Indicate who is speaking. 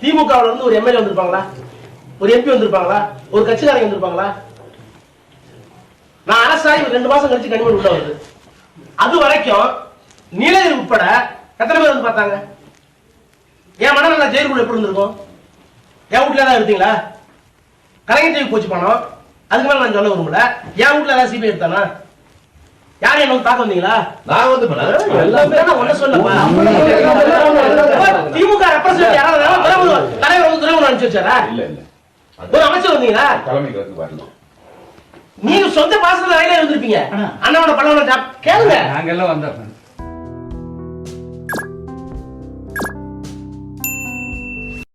Speaker 1: திமுகவுல இருந்து ஒரு எம்எல்ஏ வந்திருப்பாங்களா, ஒரு எம்பி வந்திருப்பாங்களா, ஒரு கட்சிக்காரங்க வந்திருப்பாங்களா? நான் அரசாணி 2 மாசம் கழிச்சு கனிமொழி உள்ள வருது. அது வரைக்கும் நீலகிரி உட்பட எத்தனை பேர் வந்து பார்த்தாங்க? என் மனநல ஜெயிலுக்குள்ள எப்படி இருந்திருக்கும்? என் வீட்டுல ஏதாவது எடுத்தீங்களா? கலைஞர் டிவி போச்சு பணம், அதுக்கு மேல நான் சொல்ல விரும்பல. என் வீட்டுல ஏதாவது சிபிஐ எடுத்தானா? யாரும் என்ன தாக்க வந்தீங்களா?
Speaker 2: நான் வந்து
Speaker 1: ஒண்ணு சொல்லப்பா. திமுக ரெப்ரசன்ட் யாராவது தலைவர் வந்து துறைமுகம் அனுப்பிச்சு வச்சாரா?
Speaker 2: இல்ல இல்ல,
Speaker 1: ஒரு அமைச்சர் வந்தீங்களா?
Speaker 2: தலைமைக்கு வந்து வரல.
Speaker 1: நீங்க சொந்த பாசத்துல ரயில இருந்திருப்பீங்க. அண்ணாவோட பல்லவன கேளுங்க.
Speaker 3: நாங்க எல்லாம் வந்தோம்.